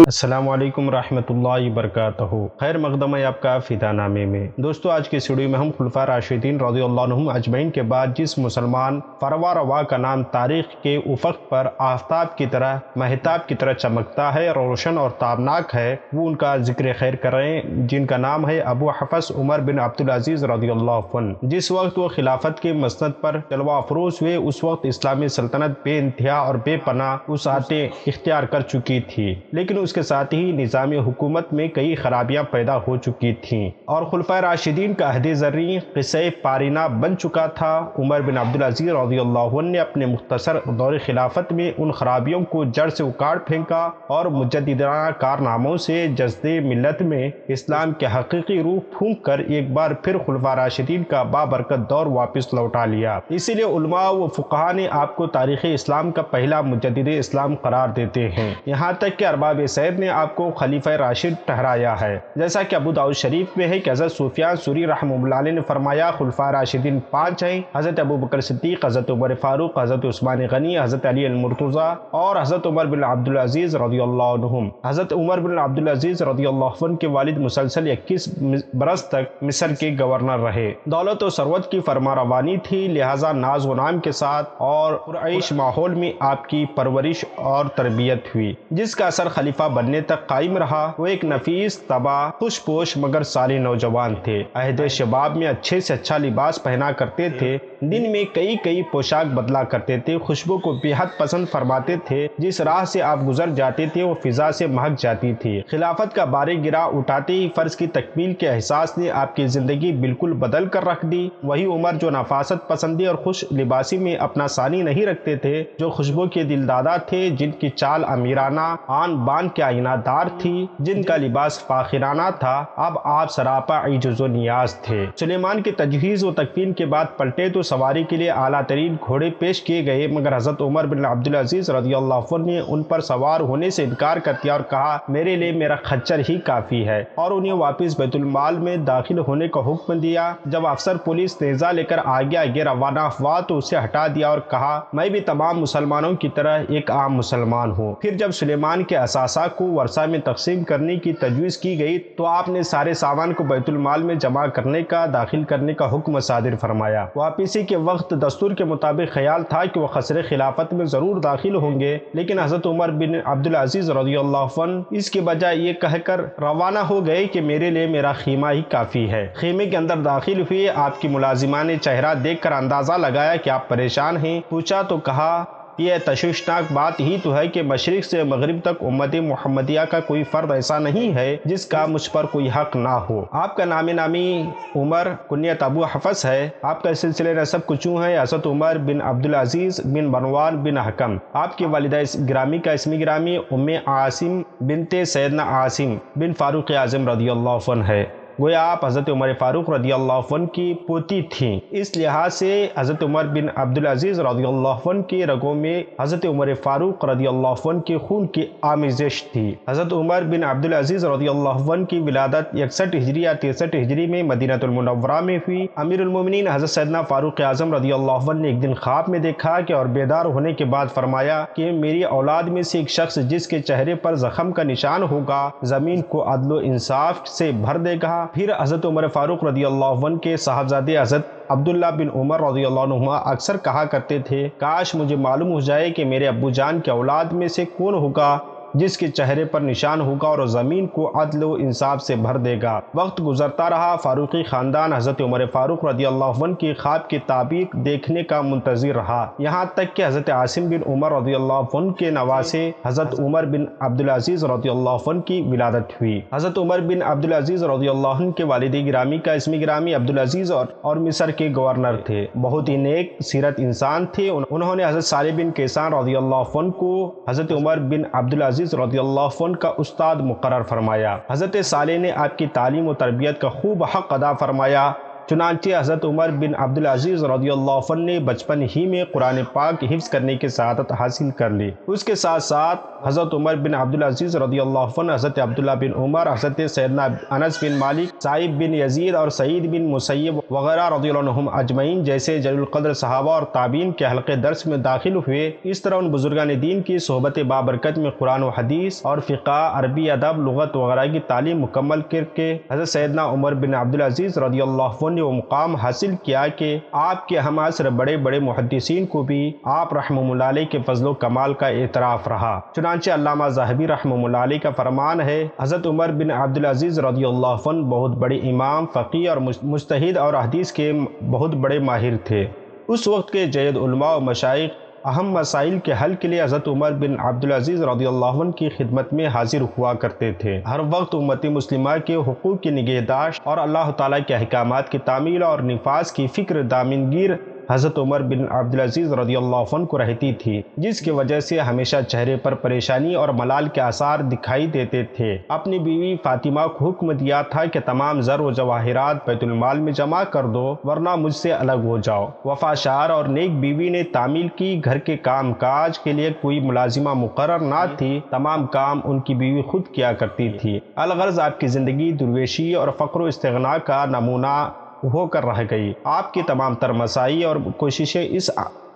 السلام علیکم ورحمۃ اللہ وبرکاتہ۔ خیر مقدم ہے آپ کا فدا نامے میں۔ دوستو آج کی ویڈیو میں ہم خلفاء راشدین رضی اللہ عنہم اجمعین کے بعد جس مسلمان فروا روا کا نام تاریخ کے افق پر آفتاب کی طرح مہتاب کی طرح چمکتا ہے، روشن اور تابناک ہے، وہ ان کا ذکر خیر کریں، جن کا نام ہے ابو حفص عمر بن عبدالعزیز رضی اللہ عنہ۔ جس وقت وہ خلافت کے مسند پر جلوہ افروز ہوئے، اس وقت اسلامی سلطنت بے انتہا اور بے پناہ وسعتیں اختیار کر چکی تھی، لیکن اس کے ساتھ ہی نظام حکومت میں کئی خرابیاں پیدا ہو چکی تھیں اور خلفائے راشدین کا عہد زرعی قصہ پارینہ بن چکا تھا۔ عمر بن عبدالعزیز رضی اللہ عنہ نے اپنے مختصر دور خلافت میں ان خرابیوں کو جڑ سے اکاڑ پھینکا اور مجددانہ کارناموں سے جذب ملت میں اسلام کے حقیقی روح پھونک کر ایک بار پھر خلفاء راشدین کا بابرکت دور واپس لوٹا لیا۔ اسی لیے علماء و فقہاء نے آپ کو تاریخ اسلام کا پہلا مجدد اسلام قرار دیتے ہیں، یہاں تک کہ ارباب سعید نے آپ کو خلیفہ راشد ٹھہرایا ہے، جیسا کہ ابو داؤد شریف میں ہے کہ حضرت سفیان ثوری رحمہ اللہ علیہ نے فرمایا خلفاء راشدین 5 ہیں، حضرت ابوبکر صدیق، حضرت عمر فاروق، حضرت عثمان غنی، حضرت علی المرتضیٰ اور حضرت عمر بن عبدالعزیز رضی اللہ عنہم۔ حضرت عمر بن عبدالعزیز رضی اللہ عنہ کے والد مسلسل 21 برس تک مصر کے گورنر رہے۔ دولت و ثروت کی فرما روانی تھی، لہٰذا ناز و نام کے ساتھ اور پرعیش ماحول میں آپ کی پرورش اور تربیت ہوئی، جس کا اثر خلیفہ بننے تک قائم رہا۔ وہ ایک نفیس طبع، خوش پوش مگر صالح نوجوان تھے۔ عہد شباب میں اچھے سے اچھا لباس پہنا کرتے تھے، دن میں کئی پوشاک بدلا کرتے تھے، خوشبو کو بے حد پسند فرماتے تھے، جس راہ سے آپ گزر جاتے تھے وہ فضا سے مہک جاتی تھی۔ خلافت کا بار گرا اٹھاتے ہی فرض کی تکمیل کے احساس نے آپ کی زندگی بالکل بدل کر رکھ دی۔ وہی عمر جو نفاست پسندی اور خوش لباسی میں اپنا ثانی نہیں رکھتے تھے، جو خوشبو کے دلدادہ تھے، جن کی چال امیرانہ آن بان کے آئینہ دار تھی، جن کا لباس فاخرانہ تھا، اب آپ سراپا عجز و نیاز تھے۔ سلیمان کی تجہیز و تکفین کے بعد پلٹے تو سواری کے لیے اعلیٰ ترین گھوڑے پیش کیے گئے، مگر حضرت عمر بن عبدالعزیز رضی اللہ عنہ نے ان پر سوار ہونے سے انکار کر دیا اور کہا میرے لیے میرا خچر ہی کافی ہے، اور انہیں واپس بیت المال میں داخل ہونے کا حکم دیا۔ جب افسر پولیس نیزہ لے کر آگے روانہ ہوا تو اسے ہٹا دیا اور کہا میں بھی تمام مسلمانوں کی طرح ایک عام مسلمان ہوں۔ پھر جب سلیمان کے اثاثہ کو ورثہ میں تقسیم کرنے کی تجویز کی گئی تو آپ نے سارے سامان کو بیت المال میں جمع کرنے کا، داخل کرنے کا حکم صادر فرمایا۔ واپسی کے وقت دستور کے مطابق خیال تھا کہ وہ قصر خلافت میں ضرور داخل ہوں گے، لیکن حضرت عمر بن عبدالعزیز رضی اللہ عنہ اس کے بجائے یہ کہہ کر روانہ ہو گئے کہ میرے لیے میرا خیمہ ہی کافی ہے۔ خیمے کے اندر داخل ہوئے، آپ کی ملازمہ نے چہرہ دیکھ کر اندازہ لگایا کہ آپ پریشان ہیں۔ پوچھا تو کہا یہ تشویشناک بات ہی تو ہے کہ مشرق سے مغرب تک امت محمدیہ کا کوئی فرد ایسا نہیں ہے جس کا مجھ پر کوئی حق نہ ہو۔ آپ کا نام نامی عمر، کنیت ابو حفص ہے، آپ کا سلسلہ نسب کچھ یوں ہے حضرت عمر بن عبدالعزیز بن مروان بن حکم۔ آپ کی والدہ گرامی کا اسم گرامی ام عاصم بنت سیدنا عاصم بن فاروق اعظم رضی اللہ عنہ ہے، گویا آپ حضرت عمر فاروق رضی اللہ عنہ کی پوتی تھیں، اس لحاظ سے حضرت عمر بن عبدالعزیز رضی اللہ عنہ کی رگوں میں حضرت عمر فاروق رضی اللہ عنہ کے خون کی آمیزش تھی۔ حضرت عمر بن عبدالعزیز رضی اللہ عنہ کی ولادت 61 ہجری یا 63 ہجری میں مدینہ المنورہ میں ہوئی۔ امیر المومنین حضرت سیدنا فاروق اعظم رضی اللہ عنہ نے ایک دن خواب میں دیکھا کہ اور بیدار ہونے کے بعد فرمایا کہ میری اولاد میں سے ایک شخص جس کے چہرے پر زخم کا نشان ہوگا، زمین کو عدل و انصاف سے بھر دے گا۔ پھر حضرت عمر فاروق رضی اللہ عنہ کے صاحبزادے حضرت عبداللہ بن عمر رضی اللہ عنہما اکثر کہا کرتے تھے کاش مجھے معلوم ہو جائے کہ میرے ابو جان کے اولاد میں سے کون ہوگا جس کے چہرے پر نشان ہوگا اور زمین کو عدل و انصاف سے بھر دے گا۔ وقت گزرتا رہا، فاروقی خاندان حضرت عمر فاروق رضی اللہ عنہ کی خواب کی تعبیر دیکھنے کا منتظر رہا، یہاں تک کہ حضرت عاصم بن عمر رضی اللہ عنہ کے نواسے حضرت عمر بن عبدالعزیز رضی اللہ عنہ کی ولادت ہوئی۔ حضرت عمر بن عبدالعزیز رضی اللہ عنہ کے والد گرامی کا اسم گرامی عبدالعزیز اور مصر کے گورنر تھے، بہت ہی نیک سیرت انسان تھے۔ انہوں نے حضرت صالح بن کیسان رضی اللہ عنہ کو حضرت عمر بن عبدالعزیز رضی اللہ عنہ کا استاد مقرر فرمایا۔ حضرت صالح نے آپ کی تعلیم و تربیت کا خوب حق ادا فرمایا چنانچہ حضرت عمر بن عبدالعزیز رضی اللہ عنہ نے بچپن ہی میں قرآن پاک حفظ کرنے کی سعادت حاصل کر لی۔ اس کے ساتھ ساتھ حضرت عمر بن عبدالعزیز رضی اللہ عنہ حضرت عبداللہ بن عمر، حضرت سیدنا انس بن مالک، سعید بن یزید اور سعید بن مسیب وغیرہ رضی اللہ عنہم اجمعین جیسے جلیل القدر صحابہ اور تابعین کے حلقے درس میں داخل ہوئے۔ اس طرح ان بزرگان دین کی صحبت بابرکت میں قرآن و حدیث اور فقہ، عربی ادب، لغت وغیرہ کی تعلیم مکمل کر کے حضرت سیدنا عمر بن عبدالعزیز رضی اللہ عنہ نے وہ مقام حاصل کیا کہ آپ کے ہم عصر بڑے بڑے محدثین کو بھی آپ رحمہ اللہ علیہ کے فضل و کمال کا اعتراف رہا۔ چنانچہ علامہ ذہبی رحمہ اللہ علیہ کا فرمان ہے، حضرت عمر بن عبدالعزیز رضی اللہ عنہ بہت بڑے امام، فقیہ اور مجتہد اور حدیث کے بہت بڑے ماہر تھے۔ اس وقت کے جید علماء و مشائخ اہم مسائل کے حل کے لیے حضرت عمر بن عبدالعزیز رضی اللہ عنہ کی خدمت میں حاضر ہوا کرتے تھے۔ ہر وقت امت مسلمہ کے حقوق کی نگہداشت اور اللہ تعالیٰ کے احکامات کی تعمیل اور نفاذ کی فکر دامنگیر حضرت عمر بن عبدالعزیز رضی اللہ عنہ کو رہتی تھی، جس کی وجہ سے ہمیشہ چہرے پر پریشانی اور ملال کے آثار دکھائی دیتے تھے۔ اپنی بیوی فاطمہ کو حکم دیا تھا کہ تمام زر و جواہرات بیت المال میں جمع کر دو ورنہ مجھ سے الگ ہو جاؤ۔ وفاشار اور نیک بیوی نے تعمیل کی۔ گھر کے کام کاج کے لیے کوئی ملازمہ مقرر نہ تھی، تمام کام ان کی بیوی خود کیا کرتی تھی۔ الغرض آپ کی زندگی درویشی اور فقر و استغنا کا نمونہ ہو کر رہ گئی۔ آپ کی تمام تر مساعی اور کوششیں اس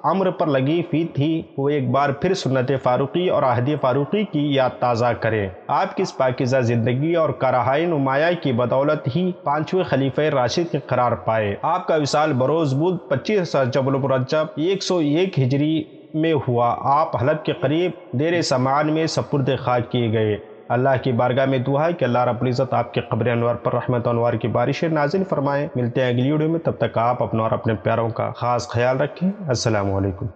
امر پر لگی ہوئی تھی وہ ایک بار پھر سنت فاروقی اور عہد فاروقی کی یاد تازہ کریں۔ آپ کی اس پاکیزہ زندگی اور کارہائے نمایاں کی بدولت ہی پانچویں خلیفہ راشد کے قرار پائے۔ آپ کا وصال بروز بدھ 25 رجب المرجب 101 ہجری میں ہوا۔ آپ حلب کے قریب دیر سمان میں سپرد خاک کیے گئے۔ اللہ کی بارگاہ میں دعا ہے کہ اللہ رب العزت آپ کے قبر انوار پر رحمت و انوار کی بارشیں نازل فرمائیں۔ ملتے ہیں اگلی ویڈیو میں، تب تک آپ اپنا اور اپنے پیاروں کا خاص خیال رکھیں۔ السلام علیکم۔